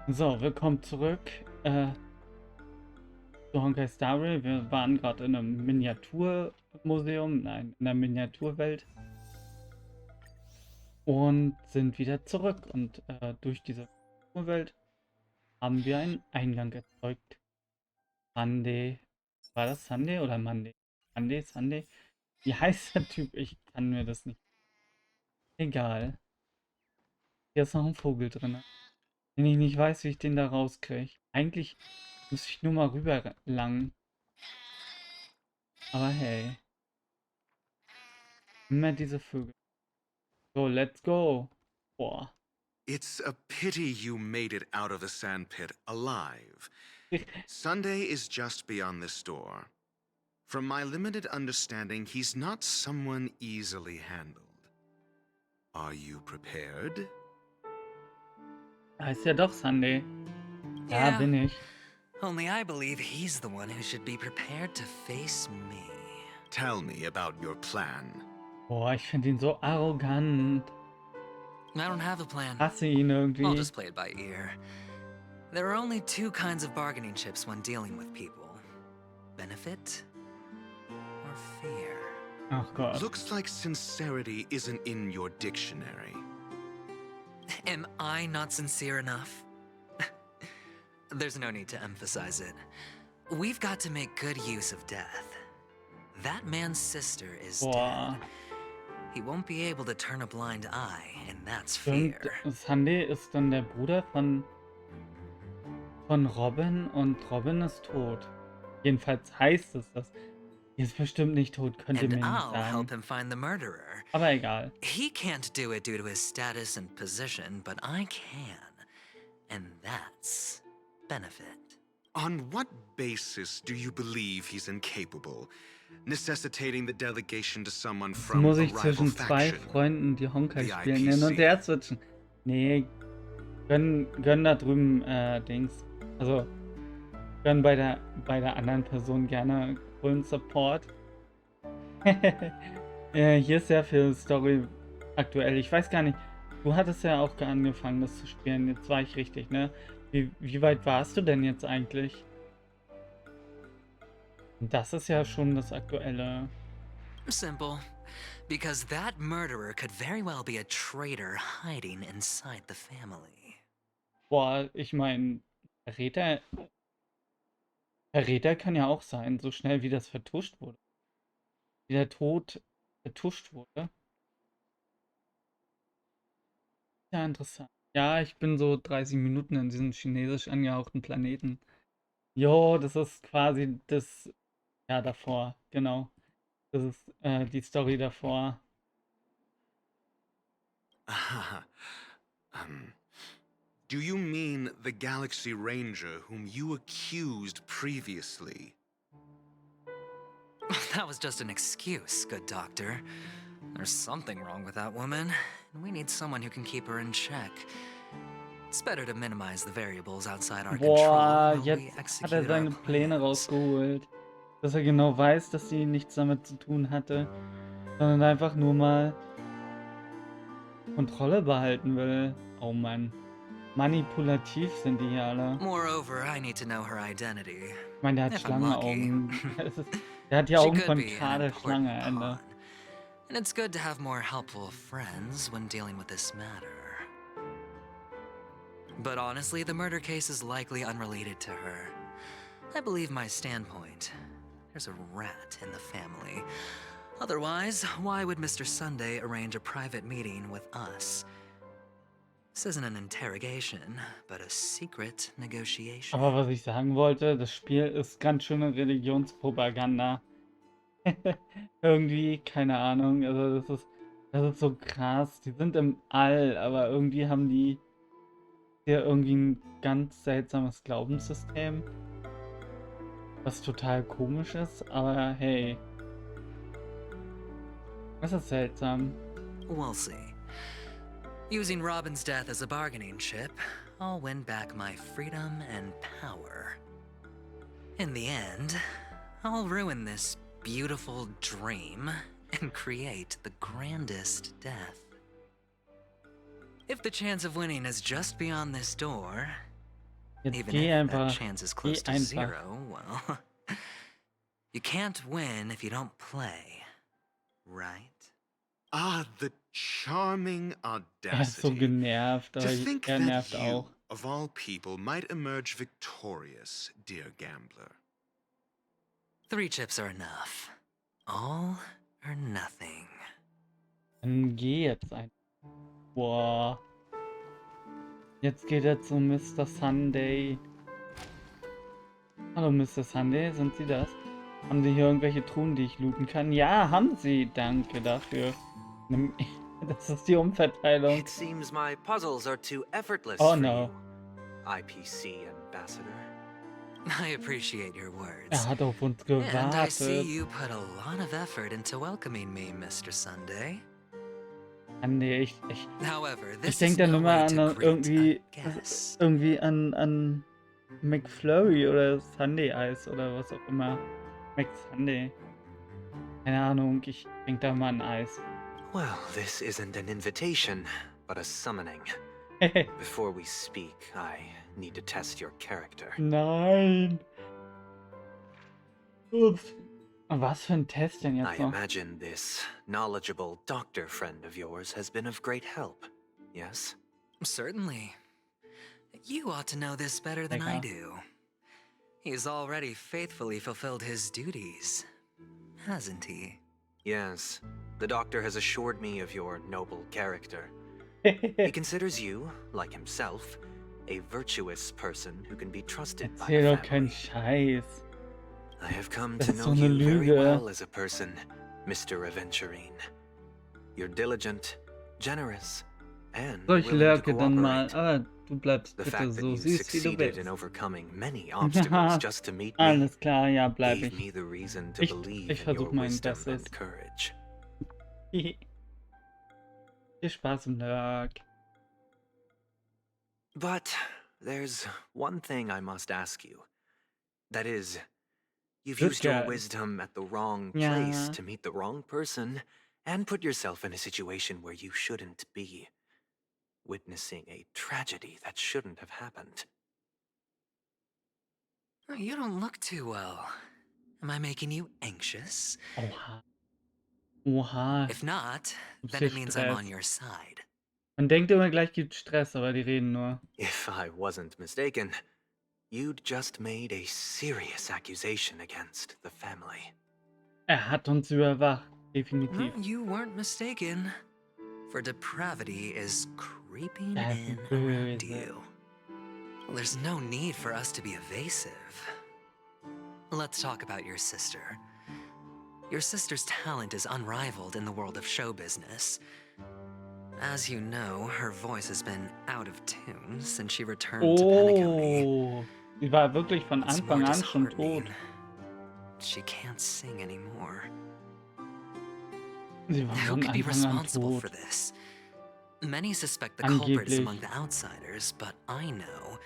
So, willkommen zurück zu Honkai Star Rail. Wir waren gerade in einem Miniaturmuseum, nein, in der Miniaturwelt und sind wieder zurück. Und durch diese Miniaturwelt haben wir einen Eingang erzeugt. Sunday. War das Sunday oder Monday? Sunday? Wie heißt der Typ? Ich kann mir das nicht. Egal. Hier ist noch ein Vogel drin, den ich nicht weiß, wie ich den da rauskriege. Eigentlich müsste ich nur mal rüber langen. Aber hey. Immer diese Vögel. So, let's go. Boah. It's a pity you made it out of the sandpit alive. Sunday is just beyond this door. From my limited understanding, he's not someone easily handled. Are you prepared? Heißt ja doch Sunday. Ja, Yeah, bin ich. only I believe he's the one who should be prepared to face me. Tell me about your plan. Boah, ich finde ihn so arrogant. I don't have a plan. Hasse ihn I'll irgendwie. just play it by ear. There are only two kinds of bargaining chips when dealing with people. Benefit or fear. Ach Gott. Looks like sincerity isn't in your dictionary. Am I not sincere enough? There's no need to emphasize it. We've got to make good use of death. That man's sister is Boah. dead. He won't be able to turn a blind eye, and that's Stimmt, fear. Sunday ist dann der Bruder von Robin und Robin ist tot. Jedenfalls heißt es das. Die ist bestimmt nicht tot, könnt ihr And mir nicht I'll help sagen. him find the murderer. Aber egal. He can't do it due to his status and position, but I can. And that's benefit. On what basis do you believe he's incapable, necessitating the delegation to someone Jetzt from muss a ich rival zwischen zwei faction? Freunden, die Honkai Die spielen, hin und IPC. her switchen. Nee, gönn da drüben Dings. Also, gönn bei der anderen Person gerne vollen Support. Hier ist sehr viel Story aktuell. Ich weiß gar nicht, du hattest ja auch angefangen, das zu spielen. Jetzt war ich richtig, ne? Wie weit warst du denn jetzt eigentlich? Das ist ja schon das Aktuelle. Simple. Because that murderer could very well be a traitor hiding inside the family. Boah, ich meine, Verräter kann ja auch sein, so schnell wie das vertuscht wurde. Wie der Tod vertuscht wurde. Ja, interessant. Ja, ich bin so 30 Minuten in diesem chinesisch angehauchten Planeten. Jo, das ist quasi das, ja, davor, genau. Das ist die Story davor. Ah, do you mean the Galaxy Ranger whom you accused previously? That was just an excuse, good doctor. There's something wrong with that woman, and we need someone who can keep her in check. It's better to minimize the variables outside our Boah, control while we jetzt hat er execute seine our Pläne plans. rausgeholt. Dass er genau weiß, dass sie nichts damit zu tun hatte, sondern einfach nur mal Kontrolle behalten will. Oh Mann. Manipulativ sind die hier alle. Moreover, I need to know her identity. Ich meine, der hat If I'm lucky. Schlangenaugen. Der hat die She Augen could von be an Kader important Schlange, Ende. pawn. And it's good to have more helpful friends when dealing with this matter. But honestly, the murder case is likely unrelated to her. I believe my standpoint. There's a rat in the family. Otherwise, why would Mr. Sunday arrange a private meeting with us? This isn't an interrogation, but a secret negotiation. Aber was ich sagen wollte, das Spiel ist ganz schöne Religionspropaganda. Irgendwie, keine Ahnung, also das ist so krass. Die sind im All, aber irgendwie haben die hier irgendwie ein ganz seltsames Glaubenssystem. Was total komisch ist, aber hey. Das ist seltsam. We'll see. Using Robin's death as a bargaining chip, I'll win back my freedom and power. In the end, I'll ruin this beautiful dream and create the grandest death. If the chance of winning is just beyond this door, Jetzt Even geh if that einfach. chance is Geh close to einfach. zero, well, you can't win if you don't play, right? Ah, the charming Er ist so audacity. genervt, To aber think er that nervt you, auch. of all people, might emerge victorious, dear gambler. 3 chips are enough. All or nothing. Dann geh jetzt einfach. Boah. Jetzt geht er zu Mr. Sunday. Hallo Mr. Sunday, sind Sie das? Haben Sie hier irgendwelche Truhen, die ich looten kann? Ja, haben Sie. Danke dafür. Das ist die Umverteilung. It seems my puzzles are too effortless Oh for no. you, IPC Ambassador. I appreciate your words. Er hat auf uns And I see gewartet. you put a lot of effort into welcoming me, Mr. Sunday. Nee, ich However, Ich this is denke dann no immer way an to greet a guest. irgendwie an McFlurry oder Sunday Eis oder was auch immer. McSunday. Keine Ahnung, ich denke da mal an Eis. Well, this isn't an invitation, but a summoning. Before we speak, I need to test your character. Nein. Ups. Was für ein Test denn I jetzt noch? imagine this knowledgeable doctor friend of yours has been of great help, yes? Certainly. You ought to know this better than I Lecker. do. He's already faithfully fulfilled his duties, hasn't he? Yes, the doctor has assured me of your noble character. He considers you, like himself, a virtuous person who can be trusted by Erzähl the doch keinen family. Scheiß. I have come Das to ist know so eine you very Lüge. well as a person, Mr. Aventurine. You're diligent, generous, and So, ich willing to lurke dann mal, cooperate. aber du bleibst The bitte fact that so you süß, wie du succeeded in bist. overcoming many obstacles just to meet me Alles klar, ja, bleib gave ich. me the reason to Ich believe in your versuch mein wisdom Bestes. and courage. Viel Spaß im Lurk. But there's one thing I must ask you. That is, you've Good used your guy. wisdom at the wrong Ja. place to meet the wrong person and put yourself in a situation where you shouldn't be, witnessing a tragedy that shouldn't have happened. You don't look too well. Am I making you anxious? Oha. Oha. If not, Gibt's then hier it means I'm on Stress? your side. Man denkt immer gleich gibt Stress, aber die reden nur. If I wasn't mistaken, you'd just made a serious accusation against the family. Er hat uns überwacht. Definitiv. Well, you weren't mistaken. For depravity is creeping Das in ist around böse. you. Well, there's no need for us to be evasive. Let's talk about your sister. Your sister's talent is unrivaled in the world of show business. As you know, her voice has been out of tune since she returned to Penacony. Oh. Sie war wirklich von What's more Anfang an schon disheartening, tot. she can't sing anymore. Sie war Who von could be Anfang an responsible for tot. this? Many suspect the culprit is Angeblich. among the outsiders, but I know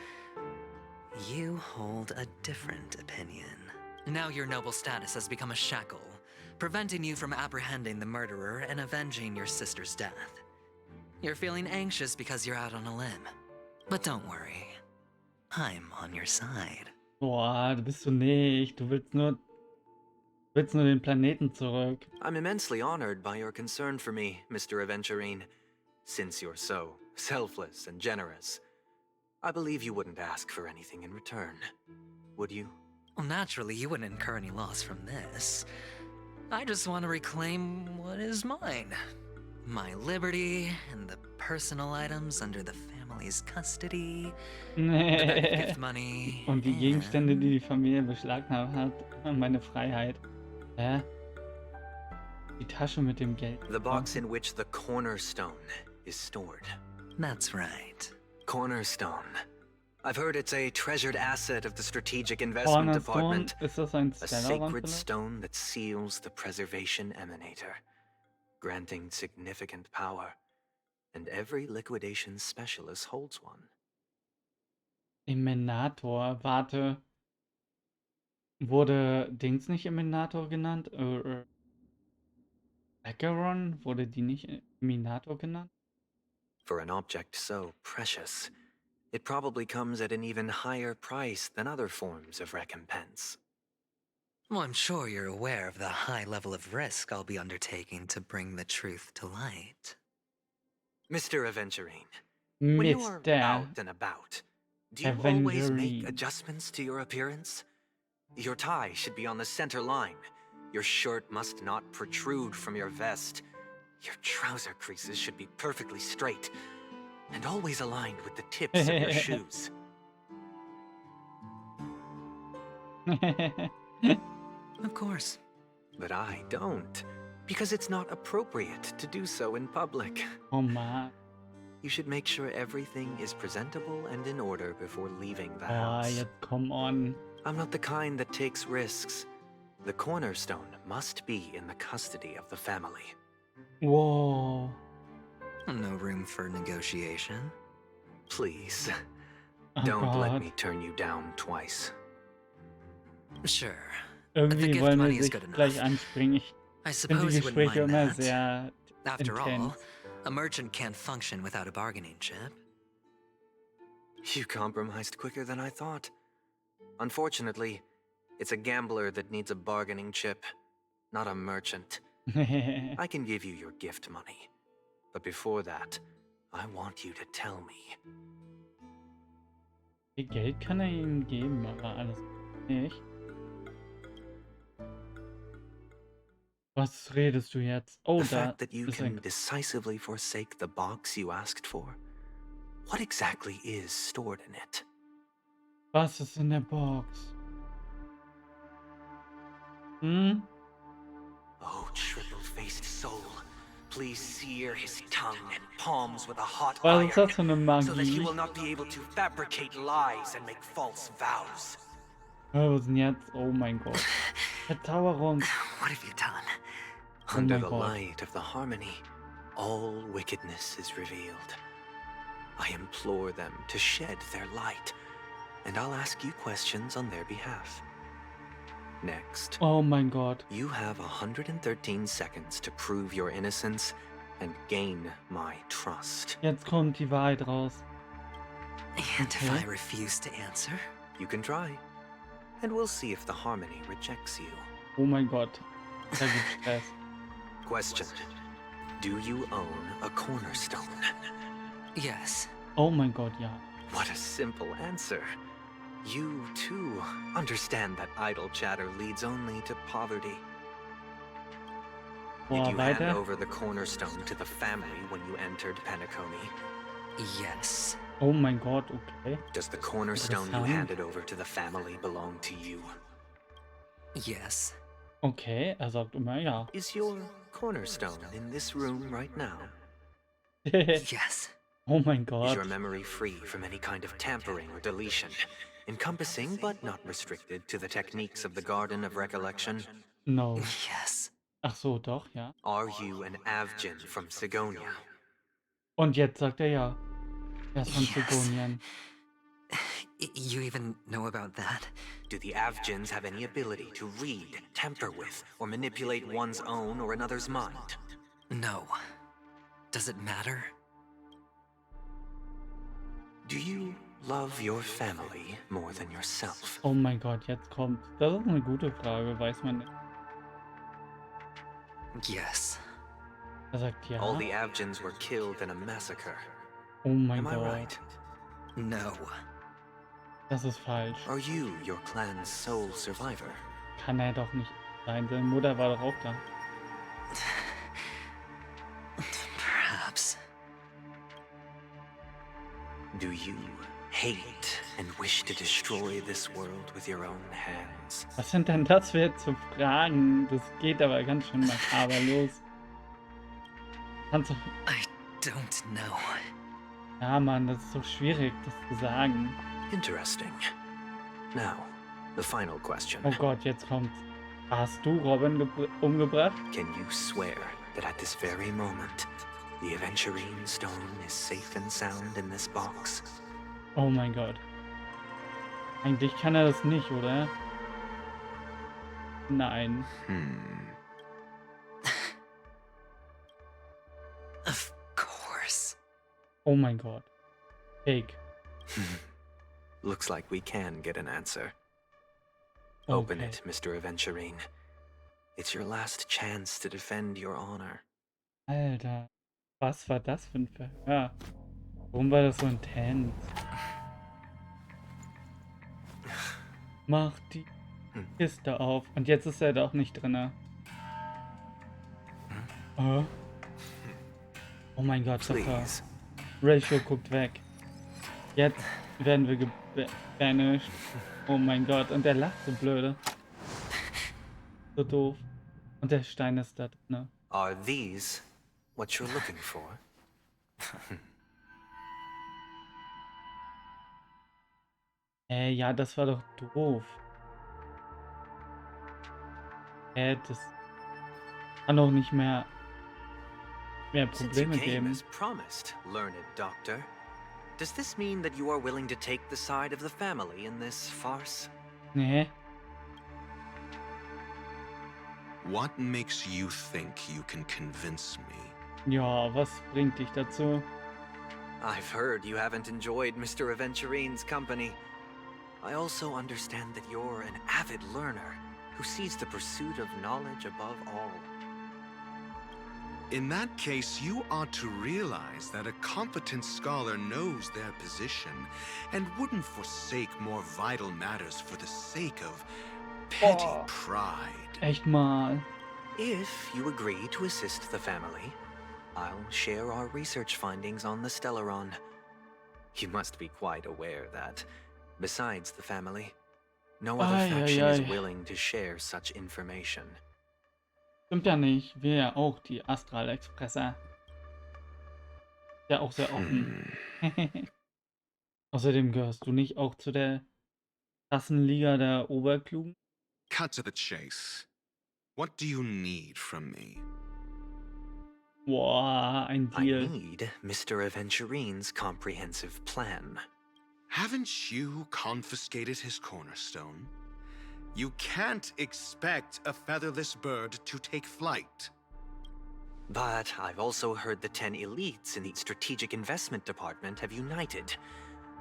you hold a different opinion. Now your noble status has become a shackle, preventing you from apprehending the murderer and avenging your sister's death. You're feeling anxious because you're out on a limb. But don't worry, I'm on your side. Boah, du bist so nicht. Du willst nur den Planeten zurück. I'm immensely honored by your concern for me, Mr. Aventurine. Since you're so selfless and generous, I believe you wouldn't ask for anything in return, would you? Well, naturally, you wouldn't incur any loss from this. I just want to reclaim what is mine. My liberty and the personal items under the family's custody, the bag of gift money, Und die Gegenstände, and- die die Familie beschlagnahmt hat, meine Freiheit. Hä? Die Tasche mit dem Geld. The box in which the cornerstone is stored. That's right. Cornerstone. I've heard it's a treasured asset of the Strategic Investment Cornerstone, Department. ist das ein A Stellarrand sacred vielleicht? stone that seals the preservation emanator, granting significant power. And every liquidation specialist holds one. Emanator, warte. Wurde Dings nicht Emanator genannt? Acheron? Wurde die nicht Eminator genannt? For an object so precious, It probably comes at an even higher price than other forms of recompense. Well, I'm sure you're aware of the high level of risk I'll be undertaking to bring the truth to light. Mr. Aventurine, when you are Mr. out and about, do you always make Aventurine. adjustments to your appearance? Your tie should be on the center line. Your shirt must not protrude from your vest. Your trouser creases should be perfectly straight and always aligned with the tips of your shoes. Of course. But I don't, because it's not appropriate to do so in public. Oh man. You should make sure everything is presentable and in order before leaving the Oh, house. jetzt come on. I'm not the kind that takes risks. The cornerstone must be in the custody of the family. Wow. No room for negotiation. Please, Oh don't let Gott. me turn you down twice. Sure. Irgendwie gift wollen money wir is sich good enough. gleich anspringen. Ich I finde die suppose you wouldn't Gespräche mind immer that. sehr After all, intense. a merchant can't function without a bargaining chip. You compromised quicker than I thought. Unfortunately, it's a gambler that needs a bargaining chip, not a merchant. I can give you your gift money. But before that, I want you to tell me. Geld kann er ihm geben, aber alles nicht. Was redest du jetzt? Oh, The da fact that you ist can ein... decisively forsake the box you asked for. What exactly is stored in it? Was ist in der Box? Hm? Oh, triple-faced soul, please sear his tongue and palms with a hot Was iron, ist das für eine so that he Magie? will not be able to fabricate lies and make false vows. Was ist denn jetzt? Oh mein Gott. Verzauberung. What have you done? Oh Under my the God. light of the harmony, all wickedness is revealed. I implore them to shed their light, and I'll ask you questions on their behalf. Next, Oh mein Gott. you have 113 seconds to prove your innocence and gain my trust. Jetzt kommt die Wahrheit raus. And if Okay. I refuse to answer? You can try, and we'll see if the harmony rejects you. Oh mein Gott. Da gibt's Stress. Question: do you own a cornerstone? Yes. Oh mein Gott, ja. What a simple answer. You, too, understand that idle chatter leads only to poverty. Did Boah, you hand weiter. over the cornerstone to the family when you entered Penacony? Yes. Oh mein Gott, okay. Does the cornerstone you Interessant. handed over to the family belong to you? Yes. Okay, er sagt immer ja. Is your cornerstone in this room right now? Yes. Oh mein Is Gott. your memory free from any kind of tampering or deletion, encompassing but not restricted to the techniques of the Garden of Recollection? No. Yes. Ach so, doch, ja. Are you an Avgin from Sigonia? Und jetzt sagt er ja. Er ist von Yes. Sigonien. You even know about that? Do the Avgins have any ability to read, tamper with, or manipulate one's own or another's mind? No. Does it matter? Do you love your family more than yourself? Oh mein Gott, jetzt kommt. Das ist eine gute Frage, weiß man nicht. Yes. Er sagt ja. All the Avgins were killed in a massacre. Oh mein Am I Gott. right? No. Das ist falsch. Are you your clan's sole survivor? Kann er doch nicht sein. Seine Mutter war doch auch da. Perhaps. Do you hate and wish to destroy this world with your own hands? Was sind denn das für zu Fragen? Das geht aber ganz schön makaber los. Kannst du... I don't know. Ja, Mann, das ist so schwierig, das zu sagen. Interesting. Now, the final question. Oh Gott, jetzt kommt's. Hast du Robin umgebracht? Can you swear that at this very moment, the Aventurine stone is safe and sound in this box? Oh mein Gott. Eigentlich kann er das nicht, oder? Nein. Of course. Oh mein Gott. Fake. Looks like we can get an answer. Open Okay. it, Mr. Aventurine. It's your last chance to defend your honor. Alter, was war das für ein Verhör? Warum war das so intens? Mach die Kiste auf. Und jetzt ist er doch nicht drin. Oh mein Gott, super. Please. Ratio guckt weg. Jetzt werden wir gebanished. Oh mein Gott, und er lacht so blöde. So doof. Und der Stein ist da drin. Are these what you're looking for? Ja, das war doch doof. Das kann doch nicht mehr Since you Probleme came geben. as promised, learned doctor, does this mean that you are willing to take the side of the family in this farce? Nee. What makes you think you can convince me? Ja, was bringt dich dazu? I've heard you haven't enjoyed Mr. Aventurine's company. I also understand that you're an avid learner who sees the pursuit of knowledge above all. In that case, you ought to realize that a competent scholar knows their position and wouldn't forsake more vital matters for the sake of petty Oh. pride. Echt mal. If you agree to assist the family, I'll share our research findings on the Stellaron. You must be quite aware that, besides the family, no other Ai, faction ai, is ai. willing to share such information. Stimmt ja nicht. Wir ja auch, die Astral-Expresser. Ja, auch sehr offen. Außerdem gehörst du nicht auch zu der Klassenliga der Oberklugen? Cut to the chase. What do you need from me? Boah, ein I Deal. need Mr. Aventurine's comprehensive plan. Haven't you confiscated his cornerstone? You can't expect a featherless bird to take flight. But I've also heard the 10 elites in the Strategic Investment Department have united,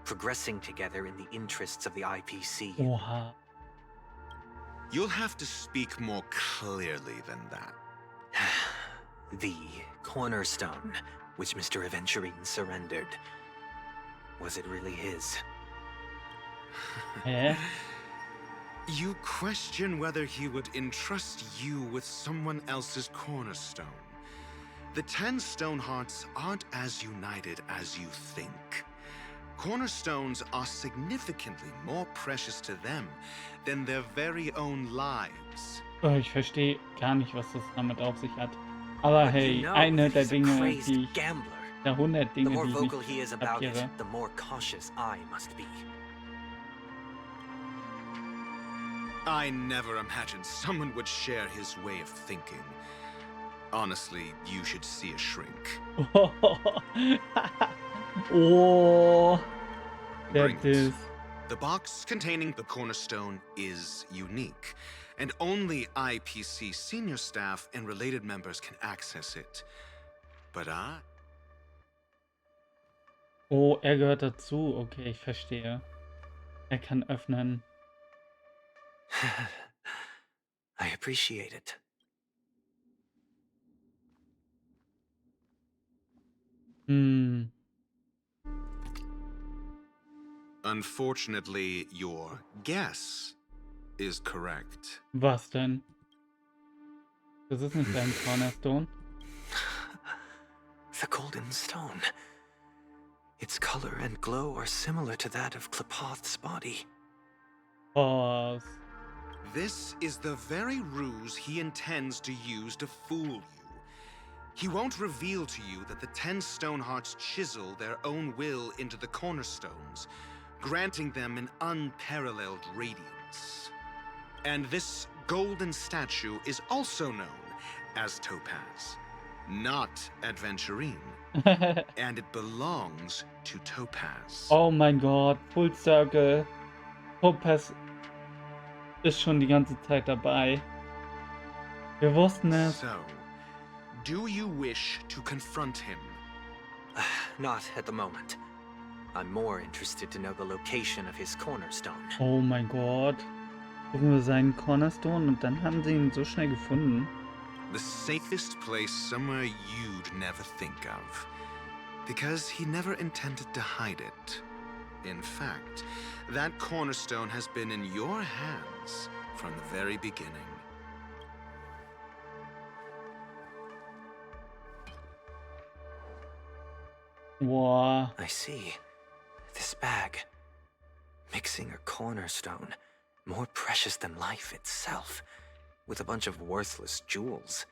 progressing together in the interests of the IPC. Oha. You'll have to speak more clearly than that. The cornerstone, which Mr. Aventurine surrendered. Was it really his? Hä? You question whether he would entrust you with someone else's cornerstone. The 10 Stonehearts aren't as united as you think. Cornerstones are significantly more precious to them than their very own lives. Oh, ich verstehe gar nicht, was das damit auf sich hat. Aber But hey, you know eine that der he's a Dinge, crazed die ich, gambler. der 100 The Dinge, more die ich vocal he is nicht about it, kapiere. the more cautious I must be. I never imagined someone would share his way of thinking. Honestly, you should see a shrink. Oh, der Bring it. Diss. The box containing the cornerstone is unique, and only IPC senior staff and related members can access it. But Oh, er gehört dazu. Okay, ich verstehe. Er kann öffnen. I appreciate it. Hm. unfortunately, your guess is correct. Was denn? Das ist nicht dein Cornerstone. The golden stone. Its color and glow are similar to that of Klepoth's body. Was? This is the very ruse he intends to use to fool you. He won't reveal to you that the 10 Stonehearts chisel their own will into the cornerstones, granting them an unparalleled radiance. And this golden statue is also known as Topaz, not Aventurine, and it belongs to Topaz. Oh mein Gott, Full Circle. Topaz ist schon die ganze Zeit dabei. Wir wussten es. So, do you wish to confront him? Not at the moment. I'm more interested to know the location of his cornerstone. Oh mein Gott. Suchen wir seinen Cornerstone und dann haben sie ihn so schnell gefunden. The safest place somewhere you'd never think of. Because he never intended to hide it. In fact, that cornerstone has been in your hands from the very beginning. Boah. I see. This bag. Mixing a cornerstone. More precious than life itself. With a bunch of worthless jewels.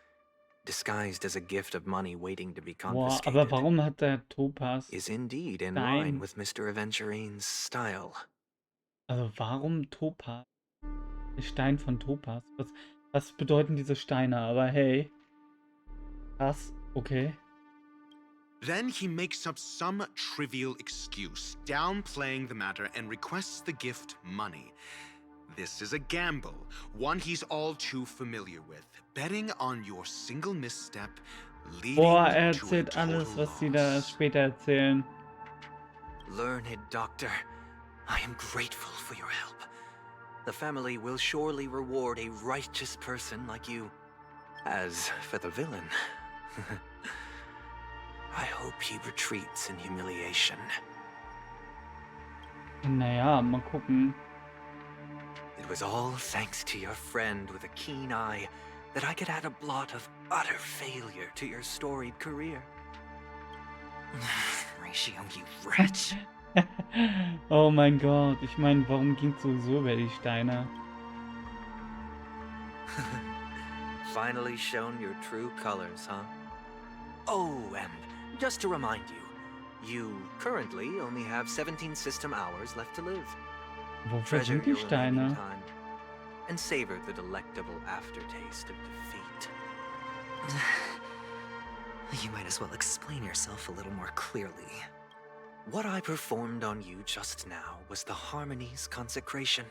Disguised as a gift of money waiting to be Boah, confiscated. aber warum hat der Topaz Is indeed in Stein? line with Mr. Aventurine's style. Also warum Topaz? Der Stein von Topaz. Was bedeuten diese Steine? Aber hey. Krass, okay. Then he makes up some trivial excuse, downplaying the matter, and requests the gift money. This is a gamble, one he's all too familiar with. Betting on your single misstep, leading Boah, to a erzählt total alles, was sie da loss. später erzählen. Learned doctor, I am grateful for your help. The family will surely reward a righteous person like you. As for the villain, I hope he retreats in humiliation. Naja, mal gucken. It was all thanks to your friend with a keen eye that I could add a blot of utter failure to your storied career. Ratio, you wretch. Oh mein Gott, ich meine, warum ging es sowieso über die Steine? Finally shown your true colors, huh? Oh, and just to remind you, you currently only have 17 system hours left to live. Wofür Treasure sind die your remaining Steine? time and savor the delectable aftertaste of defeat. You might as well explain yourself a little more clearly. What I performed on you just now was the Harmony's consecration.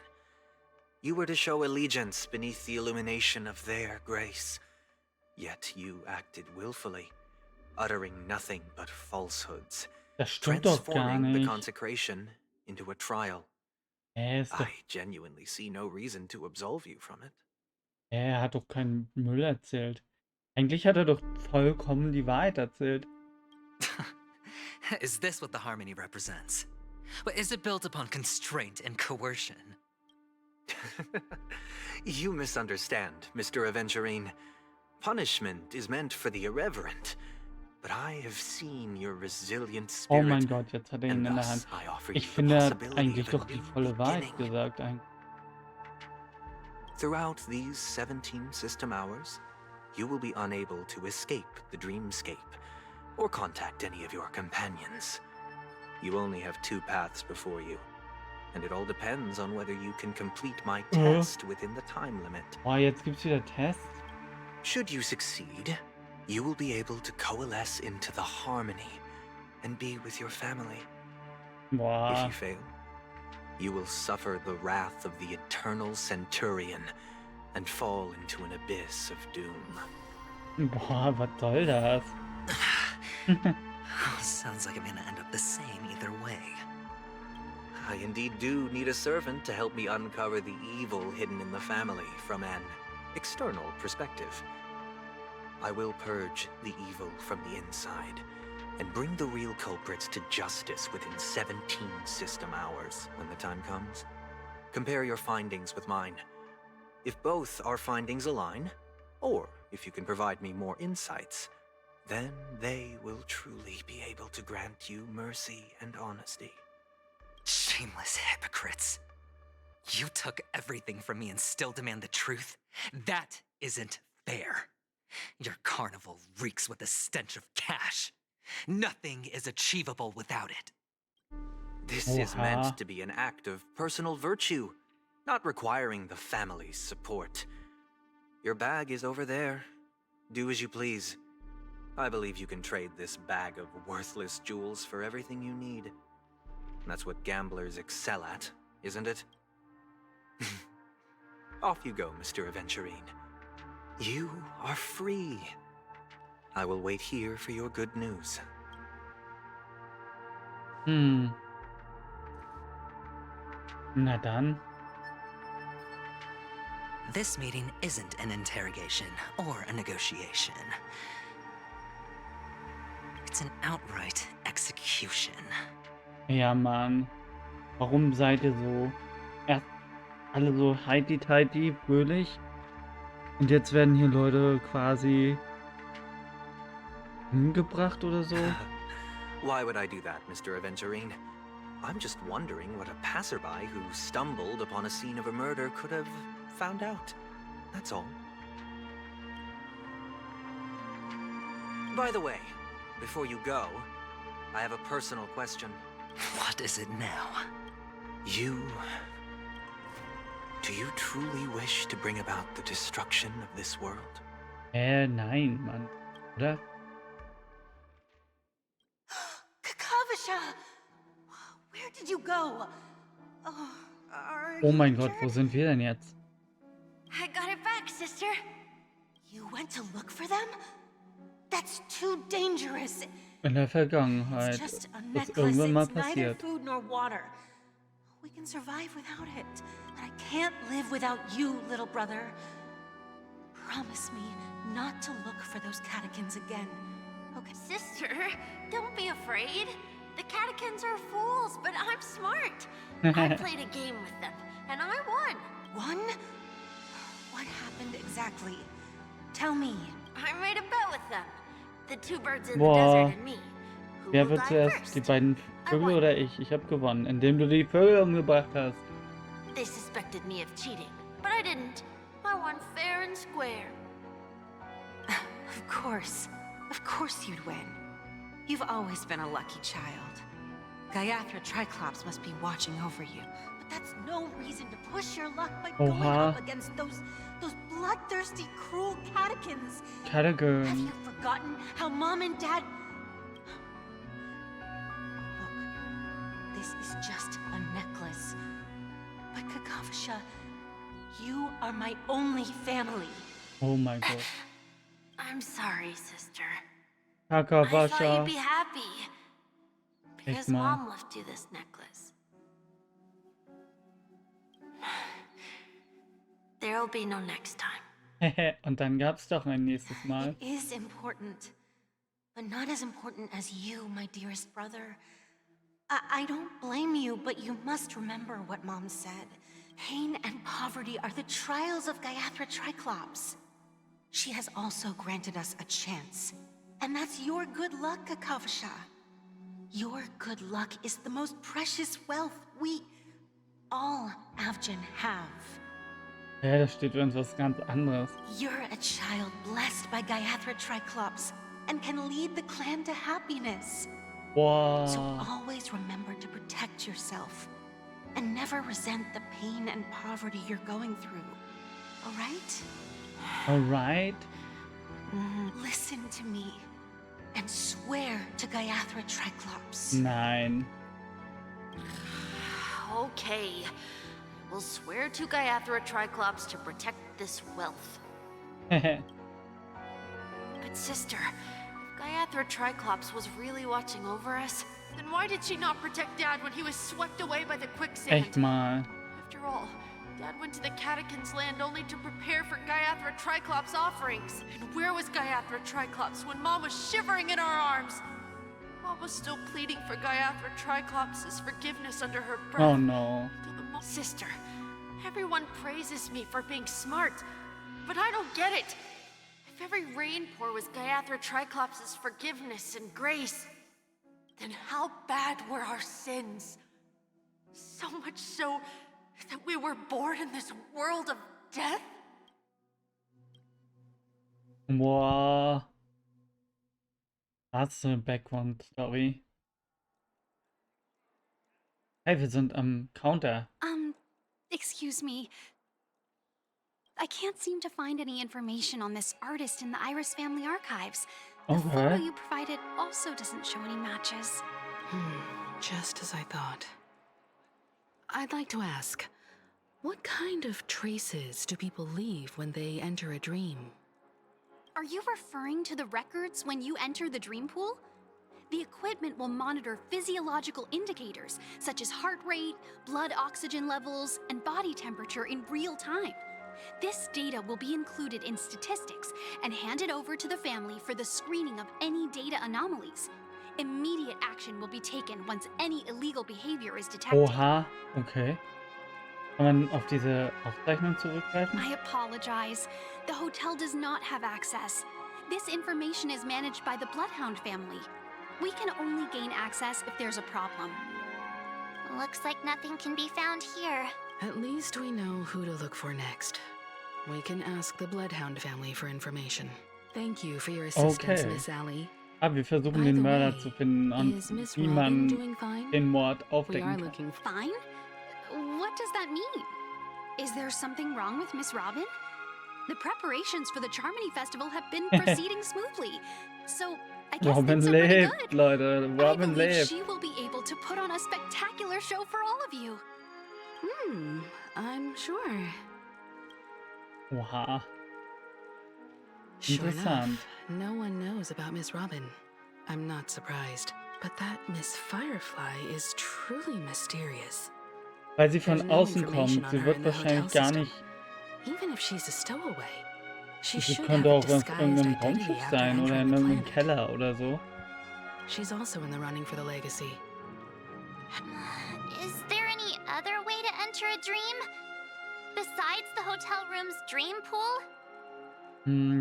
You were to show allegiance beneath the illumination of their grace. Yet you acted willfully, uttering nothing but falsehoods, Das stimmt doch gar transforming the nicht. consecration into a trial. Ist doch, I genuinely see no reason to absolve you from it. er hat doch keinen Müll erzählt. Eigentlich hat er doch vollkommen die Wahrheit erzählt. Is this what the harmony represents? But is it built upon constraint and coercion? You misunderstand, Mr. Aventurine. Punishment is meant for the irreverent, but I have seen your resilient Oh spirit, mein Gott, jetzt hat er ihn and in der thus Hand. I offer Ich you the finde, er hat possibility eigentlich of a doch die new volle Wahrheit beginning. gesagt. Throughout these 17 system hours, you will be unable to escape the dreamscape or contact any of your companions. You only have 2 paths before you, and it all depends on whether you can complete my test within the time limit. Boah, jetzt gibt's wieder Tests. Should you succeed, you will be able to coalesce into the harmony and be with your family. If Boah, you fail, you will suffer the wrath of the eternal centurion and fall into an abyss of doom. boah, was soll das? Sounds like I'm gonna end up the same either way. I indeed do need a servant to help me uncover the evil hidden in the family from an external perspective. I will purge the evil from the inside and bring the real culprits to justice within 17 system hours when the time comes. Compare your findings with mine. If both our findings align, or if you can provide me more insights, then they will truly be able to grant you mercy and honesty. Shameless hypocrites. You took everything from me and still demand the truth? That isn't fair. Your carnival reeks with the stench of cash. Nothing is achievable without it. This is Oha. meant to be an act of personal virtue, not requiring the family's support. Your bag is over there. Do as you please. I believe you can trade this bag of worthless jewels for everything you need. That's what gamblers excel at, isn't it? Off you go, Mr. Aventurine. You are free. I will wait here for your good news. Na dann. This meeting isn't an interrogation or a negotiation. It's an outright execution. Ja, Mann. Warum seid ihr so? Erst alle so heiti-teiti, fröhlich. Und jetzt werden hier Leute quasi umgebracht oder so. Why would I do that, Mr. Aventurine? I'm just wondering what a passerby who stumbled upon a scene of a murder could have found out. That's all. By the way, before you go, I have a personal question. What is it now? Do you truly wish to bring about the destruction of this world? Nein, Mann. Oder? Kakavasha! Where did you go? Oh mein Gott, wo sind wir denn jetzt? I got it back, sister. You went to look for them? That's too dangerous. In der Vergangenheit. It's just a Das ist necklace. irgendwann mal It's neither passiert. food nor water. We can survive without it. But I can't live without you, little brother. Promise me not to look for those catechins again. Okay. Sister, don't be afraid. The catechins are fools, but I'm smart. I played a game with them, and I won. One? What happened exactly? Tell me. I made a bet with them. The two birds in the Boah. desert and me. Who Wer will wird die zuerst? first? Die beiden Vögel oder ich? Ich habe gewonnen, indem du die Vögel umgebracht hast. They suspected me of cheating, but I didn't. I won fair and square. Of course you'd win. You've always been a lucky child. Gaiathra Triclops must be watching over you. But that's no reason to push your luck by going up against those bloodthirsty, cruel catechins. Have Category. you forgotten how Mom and Dad... Look, this is just a necklace. But Kakavasha, you are my only family. Oh mein Gott. I'm sorry, sister. I thought Kakavasha. you'd be happy. Because mal. Mom left you this necklace. There'll be no next time. Und dann gab's doch ein nächstes Mal. It is important, but not as important as you, my dearest brother. I don't blame you, but you must remember what Mom said. Pain and poverty are the trials of Gaiathra Triclops. She has also granted us a chance. And that's your good luck, Kakavasha. Your good luck is the most precious wealth we all Avgin have. Ja, da steht uns was ganz anderes. You're a child blessed by Gaiathra Triclops and can lead the clan to happiness. So Boah. always remember to protect yourself and never resent the pain and poverty you're going through. All right? Alright. Listen to me and swear to Gaiathra Triclops. Nein. Okay. We'll swear to Gaiathra Triclops to protect this wealth. But sister, if Gaiathra Triclops was really watching over us, then why did she not protect Dad when he was swept away by the quicksand? Echt mal. After all, Dad went to the Catechins' land only to prepare for Gaiathra Triclops' offerings. And where was Gaiathra Triclops when Mom was shivering in our arms? Mom was still pleading for Gaiathra Triclops' forgiveness under her breath. Oh no. Sister, everyone praises me for being smart, but I don't get it. If every rainpour was Gaiathra Triclops' forgiveness and grace, then how bad were our sins? So much so that we were born in this world of death? Boah. Das ist eine Background-Story. Hey, wir sind am Counter. Excuse me. I can't seem to find any information on this artist in the Iris family archives. The photo Okay. you provided also doesn't show any matches. Just as I thought. I'd like to ask, what kind of traces do people leave when they enter a dream? Are you referring to the records when you enter the dream pool? The equipment will monitor physiological indicators such as heart rate, blood oxygen levels, and body temperature in real time. This data will be included in statistics and handed over to the family for the screening of any data anomalies. Immediate action will be taken once any illegal behavior is detected. Oha, okay. Kann man auf diese Aufzeichnung zurückgreifen? I apologize. The hotel does not have access. This information is managed by the Bloodhound family. We can only gain access if there's a problem. Looks like nothing can be found here. At least we know who to look for next. We can ask the Bloodhound family for information. Thank you for your assistance, Okay. Miss Allie. Aber wir versuchen By den the Mörder way, zu finden und Is Miss wie Robin man doing fine? den Mord We are aufdecken kann. looking for... Fine? What does that mean? Is there something wrong with Miss Robin? The preparations for the Charmony Festival have been proceeding smoothly, so I guess Robin things are pretty lebt, good. Leute. I Robin believe lebt. she will be able to put on a spectacular show for all of you. I'm sure. Oha. Sure Interessant. enough, no one knows about Miss Robin. I'm not surprised. But that Miss Firefly is truly mysterious. Weil sie von There's no außen information kommt. on Sie her wird in the wahrscheinlich hotel gar system. nicht. Even if she's a stowaway, she Sie should könnte have a auch auf disguised irgendeinem identity Raumschiff after sein oder entering in the irgendeinem planet. Keller oder so. She's also in the running for the legacy. Is there any other way to enter a dream? Besides the hotel room's dream pool?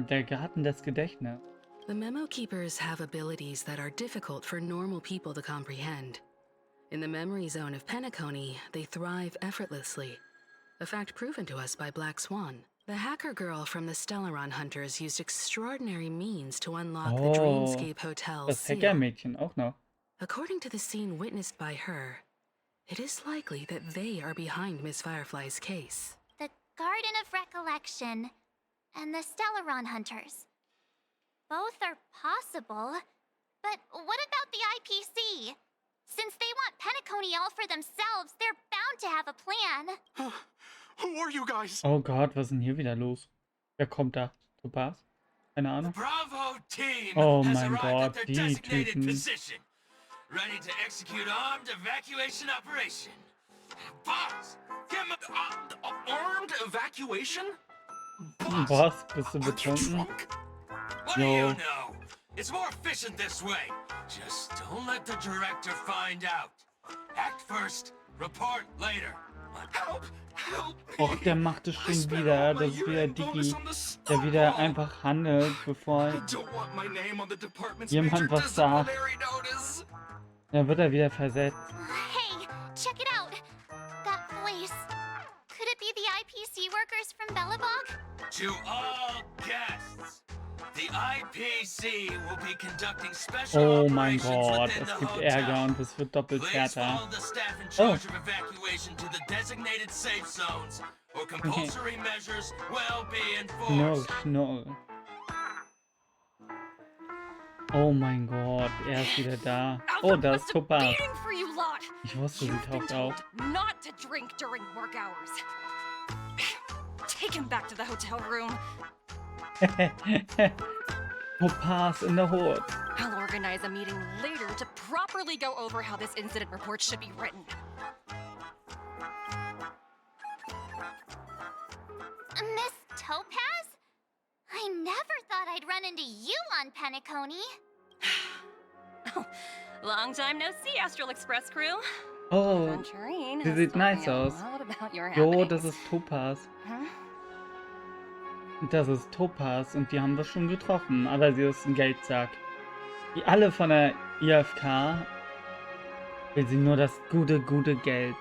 Der Garten des Gedächtnisses. The Memo Keepers have abilities that are difficult for normal people to comprehend. In the memory zone of Penacony, they thrive effortlessly. A fact proven to us by Black Swan. The hacker girl from the Stellaron Hunters used extraordinary means to unlock the Oh, Dreamscape Hotel's das seal. Hackermädchen auch noch. According to the scene witnessed by her, it is likely that they are behind Miss Firefly's case. The Garden of Recollection and the Stellaron Hunters. Both are possible, but what about the IPC? Since they want Penacony all for themselves, they're bound to have a plan. Who are you guys? Oh Gott, was ist denn hier wieder los? Wer kommt da? Topas? Keine Ahnung. Bravo team Oh has mein arrived Gott, at their die designated Typen. position, ready to execute armed evacuation operation. Boss, get my Armed evacuation? Boss, bist du Aren't you betrunken? drunk? What do Yo. you know? It's more efficient this way. Just don't let the director find out. Act first, report later. Help! Help! Och, der macht es schon wieder. Das ist wieder Digi, der wieder einfach handelt, bevor I don't want my name on the department's jemand major was sagt. disciplinary notice. Dann wird er wieder versetzt. Hey, check it out. That voice. Could it be the IPC workers from Bellabog? To all guests, the IPC will be conducting special Oh mein operations Gott, within es the gibt hotel. Ärger und es wird doppelt Please härter. follow the staff in Oh. charge of evacuation to the designated safe zones, or compulsory measures will be enforced. Schnurr. Oh mein Gott, er ist wieder da. Oh, da ist Topaz. Beating for you lot. Ich wusste, sie You've been taucht auf. told not to drink during work hours. Take him back to the hotel room. Topaz in der Hood. I'll organize a meeting later to properly go over how this incident report should be written. Miss Topaz? I never thought I'd run into you on Penacony. Long time no see, Astral Express crew. Oh, Aventurine sie has sieht told nice me a aus. lot about your Jo, happenings. das ist Topaz. Huh? Das ist Topaz und die haben wir schon getroffen, aber sie ist ein Geldsack. Wie alle von der IFK will sie nur das gute Geld.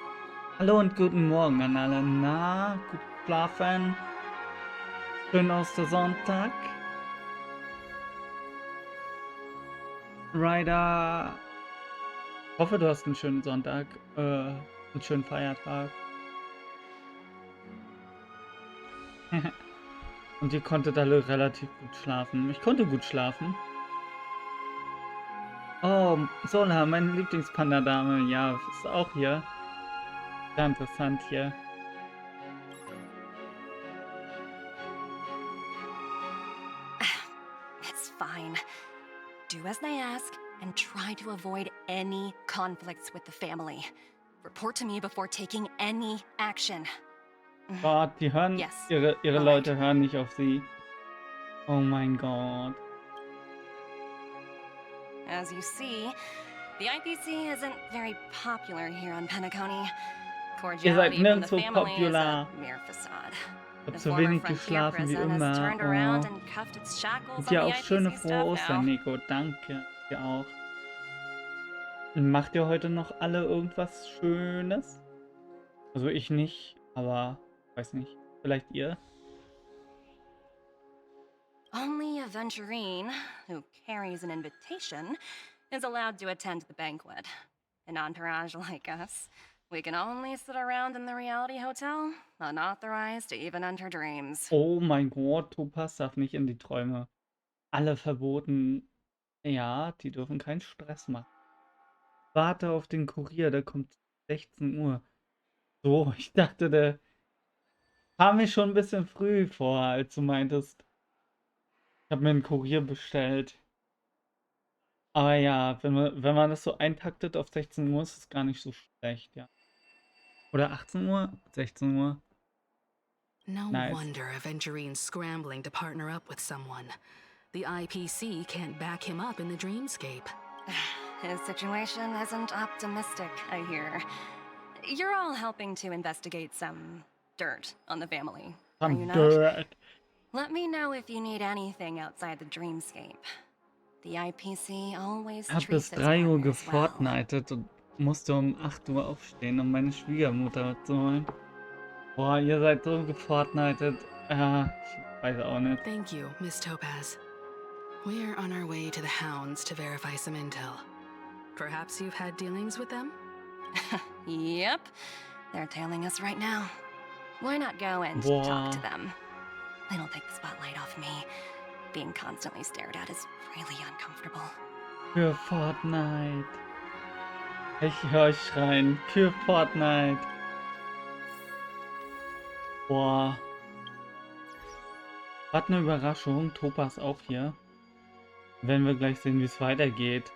Hallo und guten Morgen an alle. Na, gut schlafen? Schön aus der Sonntag? Ryder. Ich hoffe, du hast einen schönen Sonntag, einen schönen Feiertag. Und ihr konntet alle relativ gut schlafen. Ich konnte gut schlafen. Oh, Sola, meine Lieblingspanda-Dame. Ja, ist auch hier. Sehr interessant hier. It's fine. Do as they ask, and try to avoid any conflicts with the family. Report to me before taking any action. Gott, die hören, Yes, ihre alright. Leute hören nicht auf sie. Oh mein Gott. As you see, the IPC isn't very popular here on Penacony. Ihr seid Cordiality from the nirgendwo family is popular. a mere facade. Ich hab The so former wenig frontier geschlafen wie prison has immer. turned around Oh. and cuffed its shackles Und on dir the auch schöne IPC frohe stuff Ostern, now. Nico. Danke. Dir auch. Macht ihr heute noch alle irgendwas Schönes? Also ich nicht, aber weiß nicht. Vielleicht ihr? Only Aventurine, who carries an invitation, is allowed to attend the banquet. An entourage like us, we can only sit around in the reality hotel, unauthorized to even enter dreams. Oh mein Gott, Topaz darf nicht in die Träume. Alle verboten. Ja, die dürfen keinen Stress machen. Warte auf den Kurier, der kommt 16 Uhr. So, ich dachte, der kam mir schon ein bisschen früh vor, als du meintest. Ich habe mir einen Kurier bestellt. Aber ja, wenn man das so eintaktet auf 16 Uhr, ist es gar nicht so schlecht, ja. Oder 18 Uhr? 16 Uhr. No Nice. wonder Aventurine's scrambling to partner up with someone. The IPC can't back him up in the dreamscape. His situation isn't optimistic, I hear. You're all helping to investigate some dirt on the family, are you Some not? dirt. Let me know if you need anything outside the dreamscape. The IPC always Ich hab treats bis its 3 Uhr partners well. gefortnitet und musste um 8 Uhr aufstehen, um meine Schwiegermutter zu holen. Boah, ihr seid so gefortnitet. Ich weiß auch nicht. Thank you, Miss Topaz. We're on our way to the Hounds to verify some intel. Perhaps you've had dealings with them? Yep, they're tailing us right now. Why not go and Boah. talk to them? It'll take the spotlight off me. Being constantly stared at is really uncomfortable. Für Fortnite. Ich höre euch schreien. Für Fortnite. Boah. Was eine Überraschung. Topaz auch hier. Werden wir gleich sehen, wie es weitergeht.